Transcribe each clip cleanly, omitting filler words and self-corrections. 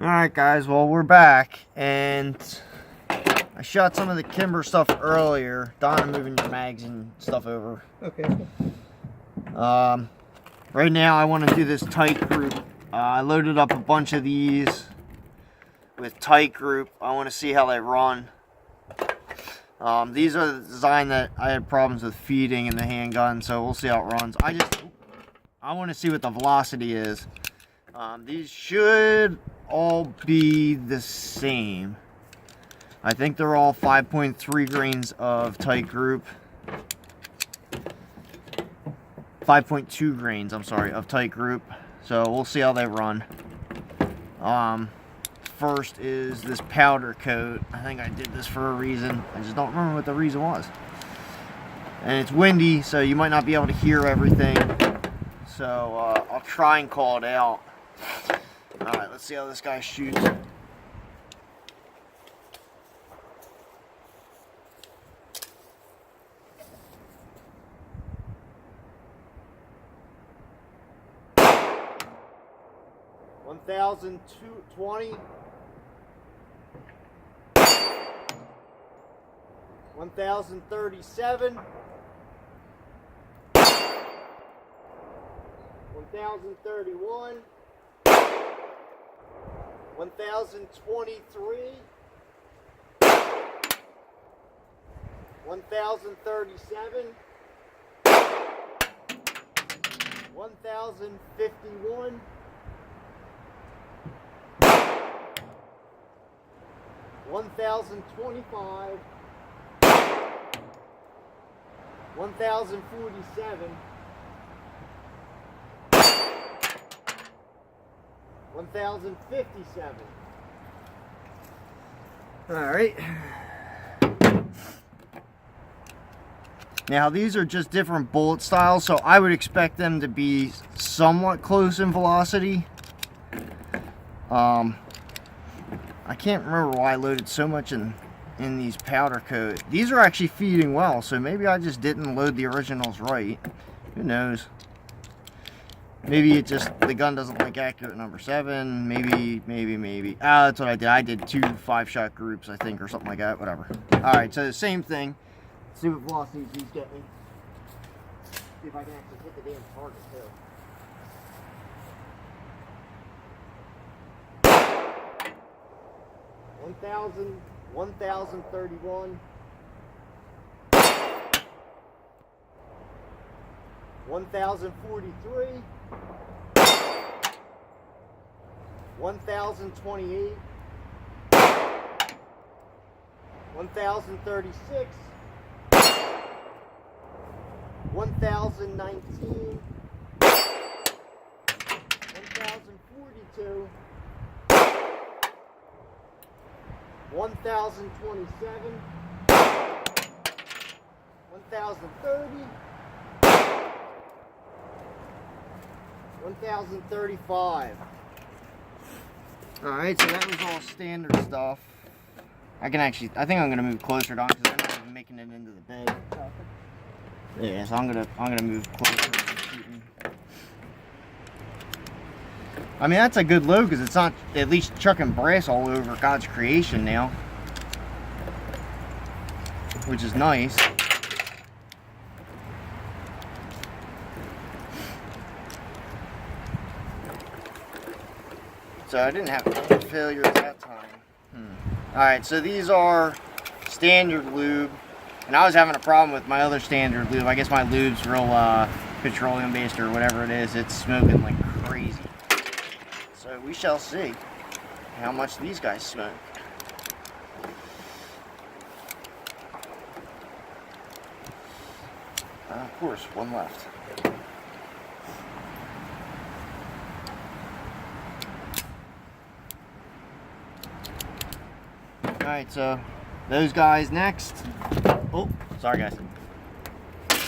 Alright guys, well we're back, and I shot some of the kimber stuff earlier. Donna, moving your mags and stuff over. Okay. Right now I want to do this tight group. I loaded up a bunch of these with tight group. I want to see how they run. These are the design that I had problems with feeding in the handgun, so we'll see how it runs. I want to see what the velocity is. These should all be the same. I think they're all 5.3 grains of tight group. 5.2 grains, I'm sorry, of tight group. So we'll see how they run. First is this powder coat. I think I did this for a reason. I just don't remember what the reason was. And it's windy, so you might not be able to hear everything. So I'll try and call it out. Alright, let's see how this guy shoots. $1,020. $1,037. $1,031. 1,023, 1,037, 1,051, 1,025, 1,047, 1,057. Alright. Now these are just different bullet styles, so I would expect them to be somewhat close in velocity. I can't remember why I loaded so much in these powder coat. These are actually feeding well, so maybe I just didn't load the originals right. Who knows? Maybe it just, the gun doesn't like accurate number 7. Maybe. Ah, that's what I did. I did 2 5-shot groups, I think, or something like that. Whatever. Alright, so the same thing. Let's see what velocities these get me. See if I can actually hit the damn target, too. 1,000, 1,031. 1,043. 1,028, 1,036, 1,019, 1,042, 1,027, 1,030, 1,035. Alright, so that was all standard stuff. I think I'm gonna move closer down because I'm not even making it into the bed. Yeah, so I'm gonna move closer and shooting. I mean, that's a good load because it's not at least chucking brass all over God's creation now, which is nice. So I didn't have any failure at that time. Alright, so these are standard lube. And I was having a problem with my other standard lube. I guess my lube's real petroleum based or whatever it is. It's smoking like crazy. So we shall see how much these guys smoke. Of course, one left. Alright, so those guys next. Oh, sorry guys. Let's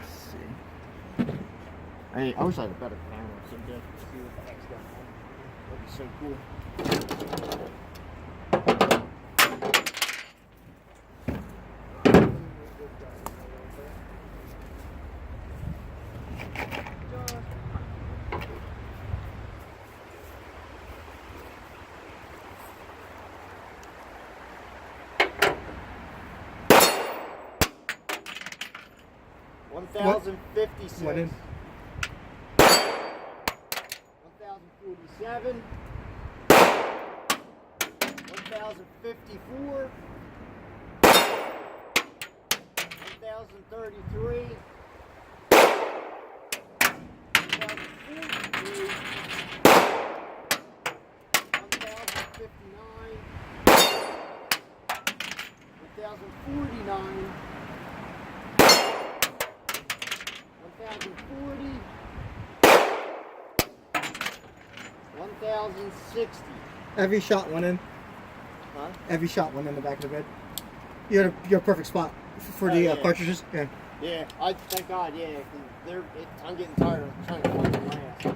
see. I wish I had a better camera so you could see what the heck's going on. That'd be so cool. 1056. 1047. 1054. 1033. 1043. 1059. 1049. 1040. 1060. Every shot went in. Huh? Every shot went in the back of the bed. You had a perfect spot for the cartridges. Yeah. Yeah, I thank God. Yeah, 'cause I'm getting tired of trying to find the last.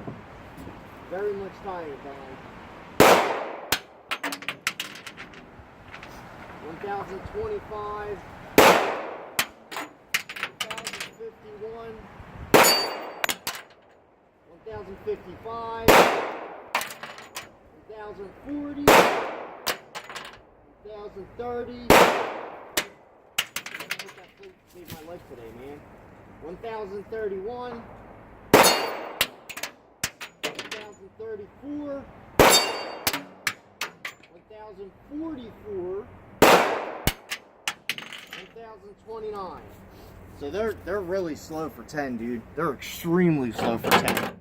Very much tired, Don. 1025. 1051. 1055. 1040. 1030. Saved my life today, man. 1031. 1034. 1044. 1029. So they're really slow for 10, dude. They're extremely slow for 10.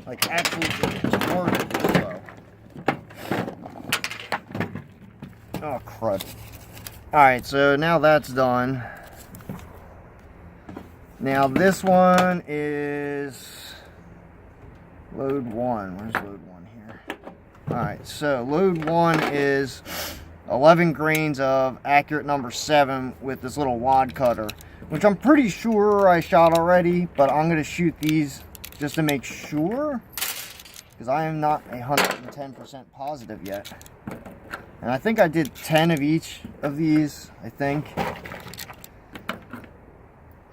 Like absolutely retardedly slow. Oh crud. Alright, so now that's done. Now this one is load 1. Where's load 1 here? Alright, so load 1 is 11 grains of accurate number 7 with this little wad cutter, which I'm pretty sure I shot already, but I'm going to shoot these just to make sure, because I am not 110% positive yet. And I think I did 10 of each of these, I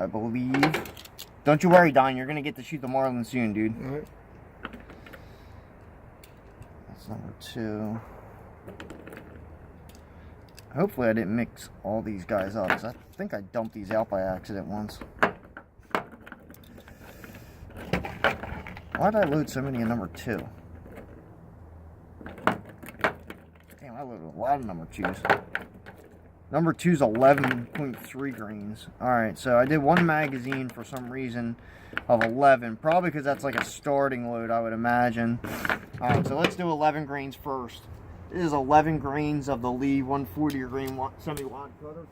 believe. Don't you worry, Don, you're going to get to shoot the marlin soon, dude. All right. That's number 2. Hopefully I didn't mix all these guys up, because I think I dumped these out by accident once. Why did I load so many in number 2? Damn, I loaded a lot of number 2s. Number 2's 11.3 grains. Alright, so I did one magazine for some reason of 11. Probably because that's like a starting load, I would imagine. Alright, so let's do 11 grains first. This is 11 grains of the Lee 140 grain semi-wad cutter.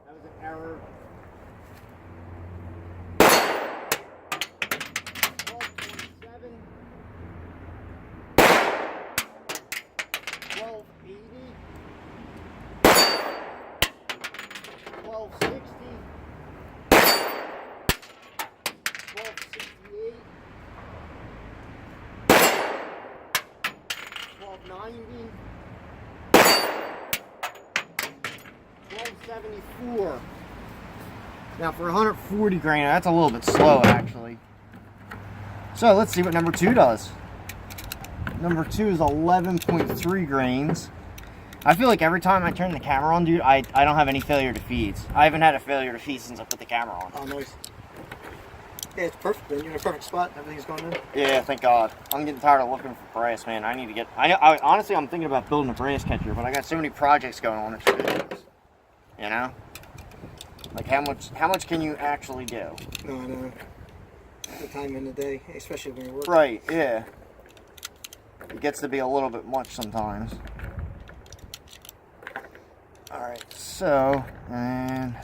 That was an error. 1227. 1280. 1260. 1268. 1290. 1274. Now for 140 grain, that's a little bit slow actually. So let's see what number 2 does. Number 2 is 11.3 grains. I feel like every time I turn the camera on, dude, I don't have any failure to feeds. I haven't had a failure to feed since I put the camera on. Oh, nice. Yeah, it's perfect, man. You're in a perfect spot. Everything's going in. Yeah, thank God. I'm getting tired of looking for brass, man. I need to get... honestly, I'm thinking about building a brass catcher, but I got so many projects going on. It's ridiculous. You know? Like, how much can you actually do? No, I know. The time in the day, especially when you're working. Right, yeah. It gets to be a little bit much sometimes. Alright, so, and...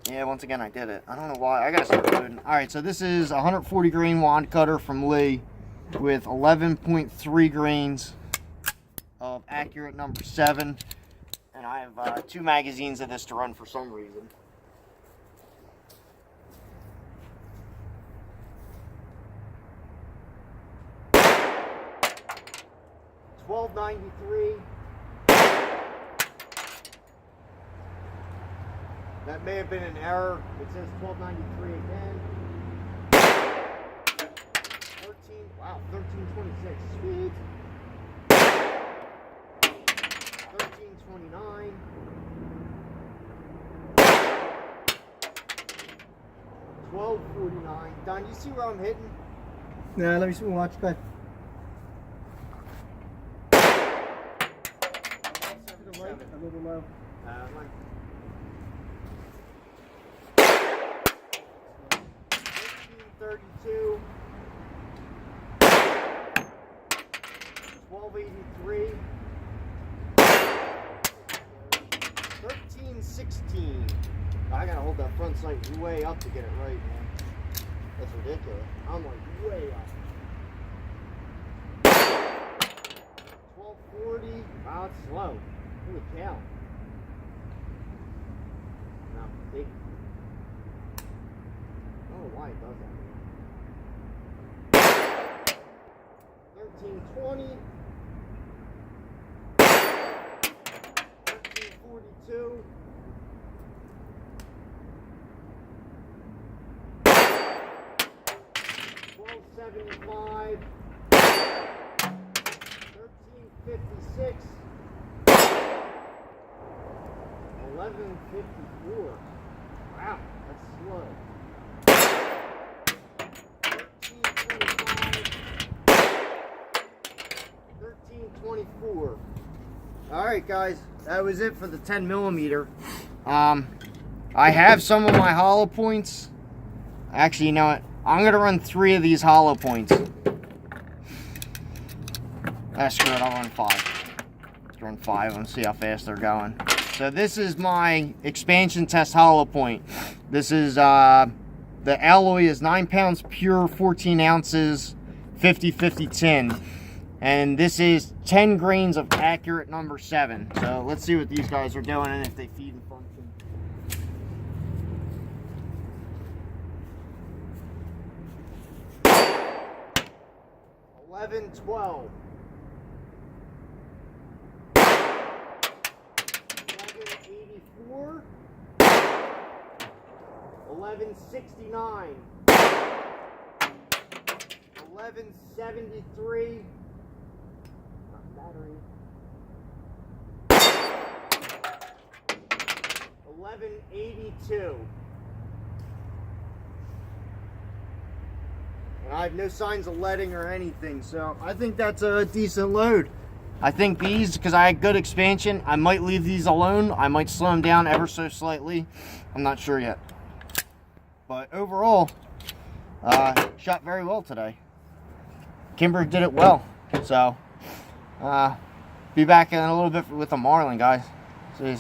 yeah, once again, I did it. I don't know why. I gotta start loading. Alright, so this is a 140 grain wad cutter from Lee with 11.3 grains of accurate number 7. And I have 2 magazines of this to run for some reason. $12.93. That may have been an error. It says $12.93 again. Wow, 1326. Sweet. 1329. 1249. Don, you see where I'm hitting? Nah, let me see. Watch. Go ahead. To the right, a little low. 1332. 1283. 1316. I gotta hold that front sight way up to get it right, man. That's ridiculous. I'm like way up. 1240. Wow, it's slow. Holy cow. Now, big. I don't know why it does that. 1320. 1342. 1275. 1356. 1154. Wow, that's slow. 1325. 1324. All right, guys, that was it for the 10 millimeter. I have some of my hollow points. Actually, you know what? I'm gonna run 3 of these hollow points. Screw it, I'll run 5. Let's run 5 and see how fast they're going. So this is my expansion test hollow point. This is the alloy is 9 pounds pure, 14 ounces, 50/50 tin. And this is 10 grains of accurate number 7. So let's see what these guys are doing and if they feed and function. 1112. 1184. 1169. 1173. Battery. 1182. And I have no signs of leading or anything, so I think that's a decent load. I think these, because I had good expansion, I might leave these alone. I might slow them down ever so slightly. I'm not sure yet. But overall, shot very well today. Kimber did it well. So, be back in a little bit with the marlin, guys. See you.